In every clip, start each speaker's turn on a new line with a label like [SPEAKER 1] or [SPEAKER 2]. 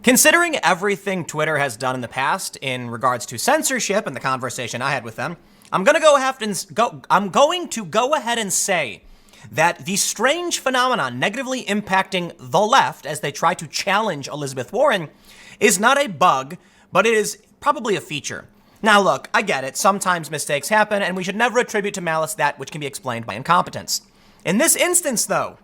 [SPEAKER 1] Considering everything Twitter has done in the past in regards to censorship and the conversation I had with them, I'm going to go ahead and say that the strange phenomenon negatively impacting the left as they try to challenge Elizabeth Warren is not a bug, but it is probably a feature. Now, look, I get it. Sometimes mistakes happen, and we should never attribute to malice that which can be explained by incompetence. In this instance, though,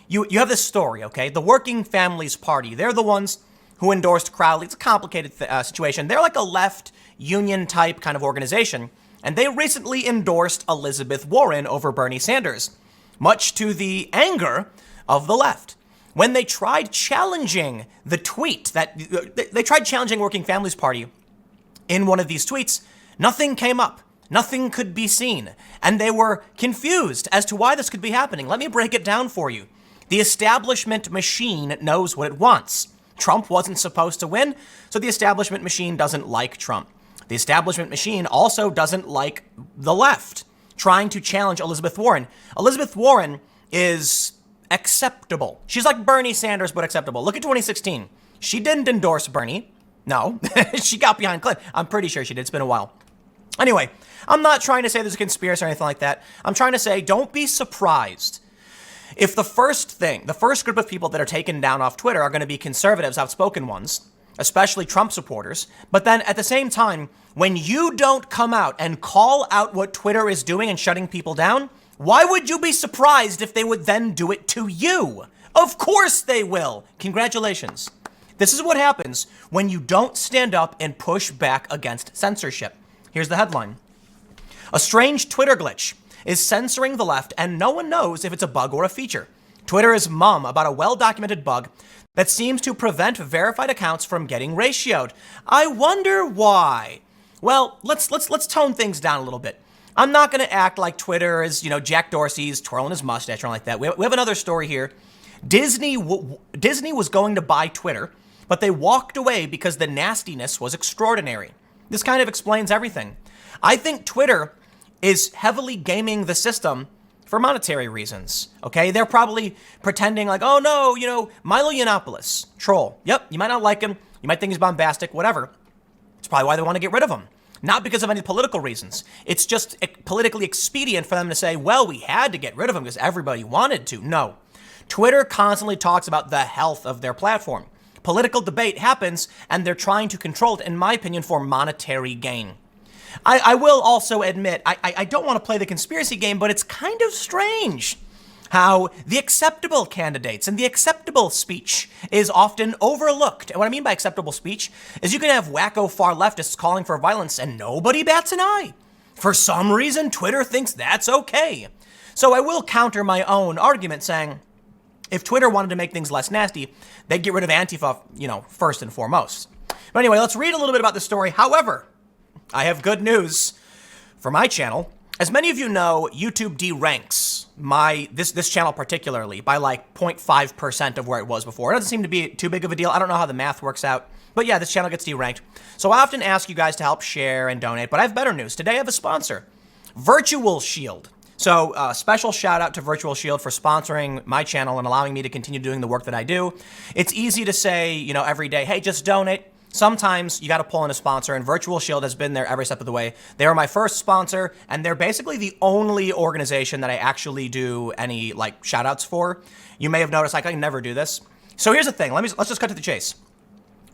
[SPEAKER 1] you have this story, okay? The Working Families Party, they're the ones who endorsed Crowley. It's a complicated situation. They're like a left union type kind of organization, and they recently endorsed Elizabeth Warren over Bernie Sanders, much to the anger of the left. When they tried challenging the tweet that they tried challenging Working Families Party in one of these tweets, nothing came up. Nothing could be seen. And they were confused as to why this could be happening. Let me break it down for you. The establishment machine knows what it wants. Trump wasn't supposed to win, so the establishment machine doesn't like Trump. The establishment machine also doesn't like the left trying to challenge Elizabeth Warren. Elizabeth Warren is acceptable. She's like Bernie Sanders, but acceptable. Look at 2016. She didn't endorse Bernie. No, she got behind Clinton. I'm pretty sure she did. It's been a while. Anyway, I'm not trying to say there's a conspiracy or anything like that. I'm trying to say don't be surprised if the first group of people that are taken down off Twitter are going to be conservatives, outspoken ones, especially Trump supporters. But then at the same time, when you don't come out and call out what Twitter is doing and shutting people down, why would you be surprised if they would then do it to you? Of course they will. Congratulations. This is what happens when you don't stand up and push back against censorship. Here's the headline. A strange Twitter glitch is censoring the left, and no one knows if it's a bug or a feature. Twitter is mum about a well-documented bug that seems to prevent verified accounts from getting ratioed. I wonder why. Well, let's tone things down a little bit. I'm not going to act like Twitter is, Jack Dorsey's twirling his mustache or like that. We have another story here. Disney was going to buy Twitter, but they walked away because the nastiness was extraordinary. This kind of explains everything. I think Twitter is heavily gaming the system for monetary reasons, okay? They're probably pretending like, oh no, Milo Yiannopoulos, troll. Yep, you might not like him. You might think he's bombastic, whatever. It's probably why they want to get rid of him. Not because of any political reasons. It's just politically expedient for them to say, well, we had to get rid of him because everybody wanted to. No. Twitter constantly talks about the health of their platform. Political debate happens, and they're trying to control it, in my opinion, for monetary gain. I will also admit, I don't want to play the conspiracy game, but it's kind of strange how the acceptable candidates and the acceptable speech is often overlooked. And what I mean by acceptable speech is you can have wacko far leftists calling for violence and nobody bats an eye. For some reason, Twitter thinks that's okay. So I will counter my own argument saying, if Twitter wanted to make things less nasty, they'd get rid of Antifa, first and foremost. But anyway, let's read a little bit about this story. However, I have good news for my channel. As many of you know, YouTube deranks this channel particularly by like 0.5% of where it was before. It doesn't seem to be too big of a deal. I don't know how the math works out. But yeah, this channel gets deranked. So I often ask you guys to help share and donate. But I have better news. Today I have a sponsor, Virtual Shield. So special shout out to Virtual Shield for sponsoring my channel and allowing me to continue doing the work that I do. It's easy to say, every day, hey, just donate. Sometimes you got to pull in a sponsor, and Virtual Shield has been there every step of the way. They were my first sponsor, and they're basically the only organization that I actually do any shout outs for. You may have noticed I can never do this. So here's the thing. Let's just cut to the chase.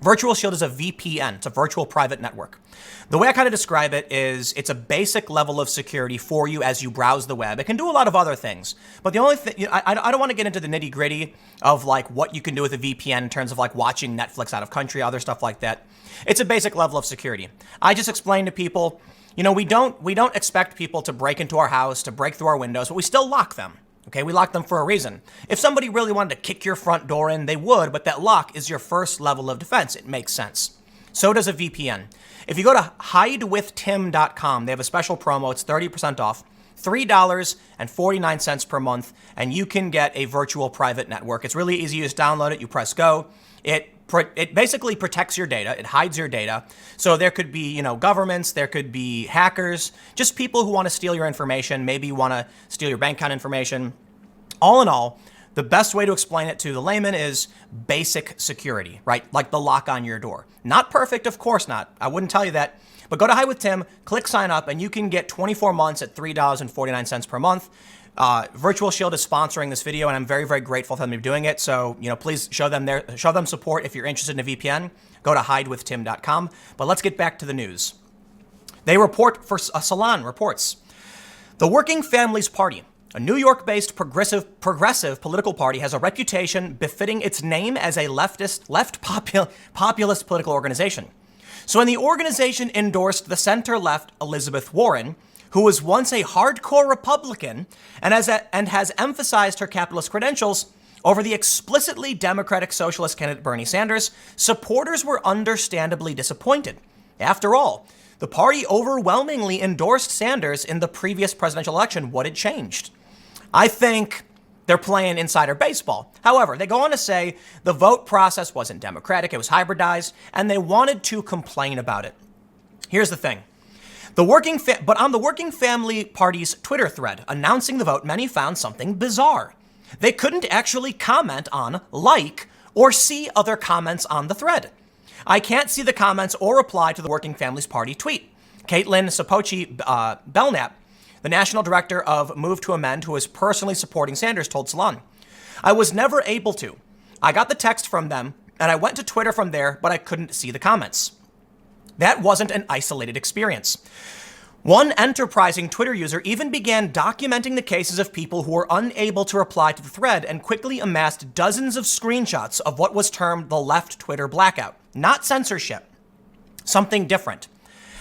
[SPEAKER 1] Virtual Shield is a VPN. It's a virtual private network. The way I kind of describe it is it's a basic level of security for you as you browse the web. It can do a lot of other things, but the only thing, I don't want to get into the nitty gritty of what you can do with a VPN in terms of watching Netflix out of country, other stuff like that. It's a basic level of security. I just explain to people, we don't expect people to break into our house, to break through our windows, but we still lock them. Okay, we lock them for a reason. If somebody really wanted to kick your front door in, they would, but that lock is your first level of defense. It makes sense. So does a VPN. If you go to hidewithtim.com, they have a special promo. It's 30% off, $3.49 per month, and you can get a virtual private network. It's really easy. You just download it, you press go. It basically protects your data. It hides your data. So there could be, governments, there could be hackers, just people who want to steal your information, maybe want to steal your bank account information. All in all, The best way to explain it to the layman is basic security, right? Like the lock on your door. Not perfect, of course not. I wouldn't tell you that. But go to Hide with Tim, click sign up, and you can get 24 months at $3.49 per month. Virtual Shield is sponsoring this video, and I'm very, very grateful for them doing it. So, please show them support if you're interested in a VPN. Go to hidewithtim.com. But let's get back to the news. They report for Salon reports. The Working Families Party, a New York-based progressive political party, has a reputation befitting its name as a populist political organization. So when the organization endorsed the center-left Elizabeth Warren, who was once a hardcore Republican and has emphasized her capitalist credentials over the explicitly Democratic Socialist candidate Bernie Sanders, supporters were understandably disappointed. After all, the party overwhelmingly endorsed Sanders in the previous presidential election. What had changed? I think they're playing insider baseball. However, they go on to say the vote process wasn't democratic, it was hybridized, and they wanted to complain about it. Here's the thing. But on the Working Family Party's Twitter thread announcing the vote, many found something bizarre. They couldn't actually comment on, like, or see other comments on the thread. I can't see the comments or reply to the Working Families Party tweet. Caitlin Sapochi Belknap, the national director of Move to Amend, who is personally supporting Sanders, told Salon, "I was never able to. I got the text from them, and I went to Twitter from there, but I couldn't see the comments." That wasn't an isolated experience. One enterprising Twitter user even began documenting the cases of people who were unable to reply to the thread and quickly amassed dozens of screenshots of what was termed the left Twitter blackout. Not censorship. Something different.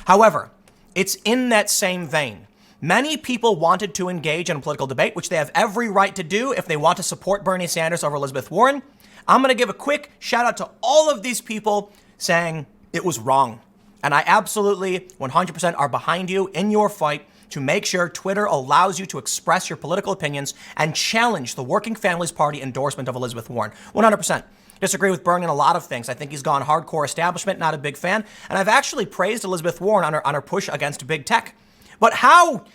[SPEAKER 1] However, it's in that same vein. Many people wanted to engage in a political debate, which they have every right to do if they want to support Bernie Sanders over Elizabeth Warren. I'm going to give a quick shout out to all of these people saying it was wrong. And I absolutely 100% are behind you in your fight to make sure Twitter allows you to express your political opinions and challenge the Working Families Party endorsement of Elizabeth Warren. 100%. Disagree with Bernie on a lot of things. I think he's gone hardcore establishment, not a big fan. And I've actually praised Elizabeth Warren on her push against big tech. But how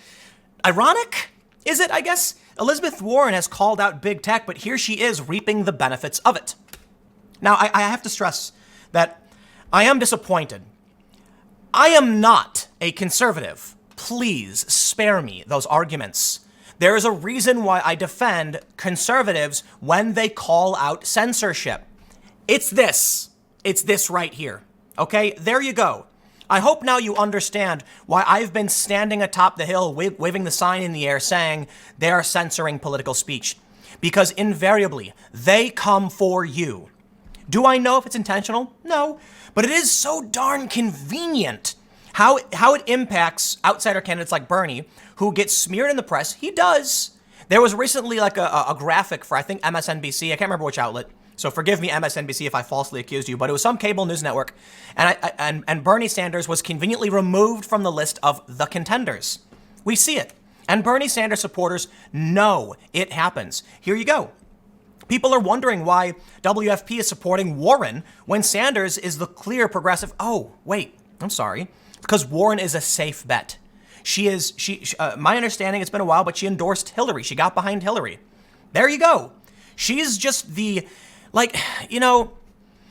[SPEAKER 1] ironic is it, I guess? Elizabeth Warren has called out big tech, but here she is reaping the benefits of it. Now, I have to stress that I am disappointed. I am not a conservative. Please spare me those arguments. There is a reason why I defend conservatives when they call out censorship. It's this. It's this right here. Okay, there you go. I hope now you understand why I've been standing atop the hill, waving the sign in the air saying they are censoring political speech. Because invariably, they come for you. Do I know if it's intentional? No. But it is so darn convenient how it impacts outsider candidates like Bernie, who get smeared in the press. He does. There was recently like a graphic for, I think, MSNBC. I can't remember which outlet. So forgive me, MSNBC, if I falsely accused you, but it was some cable news network. And Bernie Sanders was conveniently removed from the list of the contenders. We see it. And Bernie Sanders supporters know it happens. Here you go. People are wondering why WFP is supporting Warren when Sanders is the clear progressive. Oh, wait, I'm sorry. Because Warren is a safe bet. My understanding, it's been a while, but she endorsed Hillary. She got behind Hillary. There you go. She's just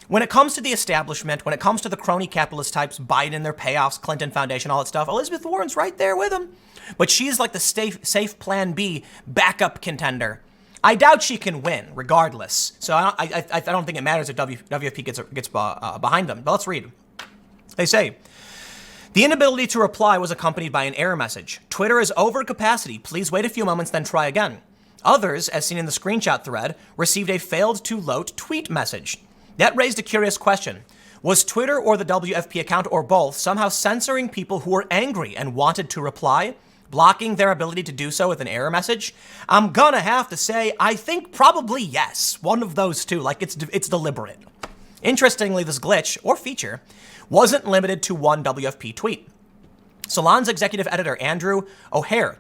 [SPEAKER 1] when it comes to the establishment, when it comes to the crony capitalist types, Biden, their payoffs, Clinton Foundation, all that stuff, Elizabeth Warren's right there with them. But she's like the safe plan B backup contender. I doubt she can win regardless. So I don't think it matters if WFP gets behind them. But let's read. They say, the inability to reply was accompanied by an error message. Twitter is over capacity. Please wait a few moments, then try again. Others, as seen in the screenshot thread, received a failed to load tweet message. That raised a curious question. Was Twitter or the WFP account or both somehow censoring people who were angry and wanted to reply, blocking their ability to do so with an error message? I'm gonna have to say, I think probably yes. One of those two, like it's deliberate. Interestingly, this glitch, or feature, wasn't limited to one WFP tweet. Salon's executive editor, Andrew O'Hare,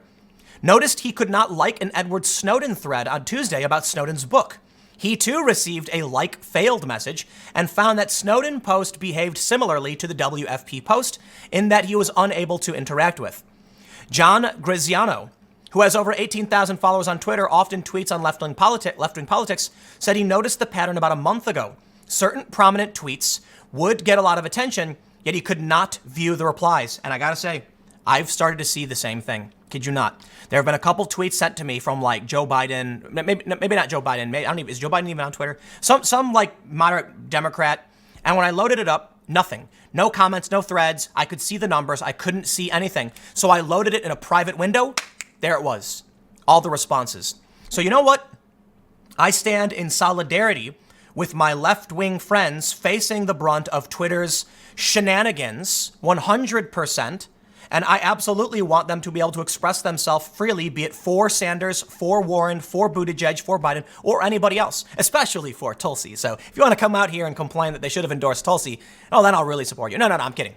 [SPEAKER 1] noticed he could not like an Edward Snowden thread on Tuesday about Snowden's book. He too received a like failed message and found that Snowden post behaved similarly to the WFP post in that he was unable to interact with. John Graziano, who has over 18,000 followers on Twitter, often tweets on left-wing politics, said he noticed the pattern about a month ago. Certain prominent tweets would get a lot of attention, yet he could not view the replies. And I gotta say, I've started to see the same thing. Kid you not. There have been a couple tweets sent to me from like Joe Biden, maybe not Joe Biden, I don't even, is Joe Biden even on Twitter? Some like moderate Democrat. And when I loaded it up, nothing. No comments, no threads. I could see the numbers. I couldn't see anything. So I loaded it in a private window. There it was. All the responses. So you know what? I stand in solidarity with my left-wing friends facing the brunt of Twitter's shenanigans 100%. And I absolutely want them to be able to express themselves freely, be it for Sanders, for Warren, for Buttigieg, for Biden, or anybody else, especially for Tulsi. So if you want to come out here and complain that they should have endorsed Tulsi, oh, then I'll really support you. No, I'm kidding.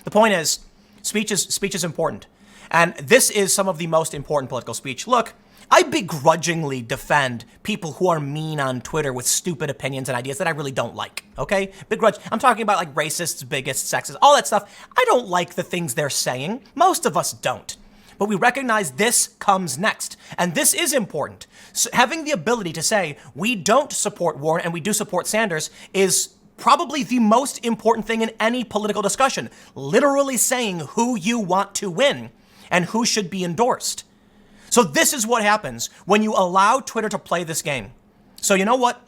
[SPEAKER 1] The point is, speech is important. And this is some of the most important political speech. Look, I begrudgingly defend people who are mean on Twitter with stupid opinions and ideas that I really don't like, okay? Begrudge. I'm talking about like racists, bigots, sexists, all that stuff. I don't like the things they're saying. Most of us don't. But we recognize this comes next. And this is important. So having the ability to say, we don't support Warren and we do support Sanders is probably the most important thing in any political discussion. Literally saying who you want to win and who should be endorsed. So this is what happens when you allow Twitter to play this game. So you know what?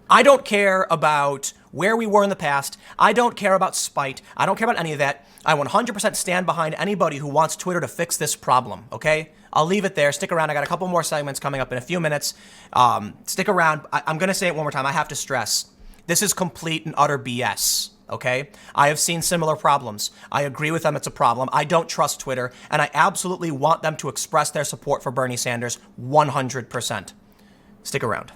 [SPEAKER 1] I don't care about where we were in the past. I don't care about spite. I don't care about any of that. I 100% stand behind anybody who wants Twitter to fix this problem, okay? I'll leave it there. Stick around. I got a couple more segments coming up in a few minutes. Stick around. I'm going to say it one more time. I have to stress, this is complete and utter BS. Okay? I have seen similar problems. I agree with them. It's a problem. I don't trust Twitter, and I absolutely want them to express their support for Bernie Sanders 100%. Stick around.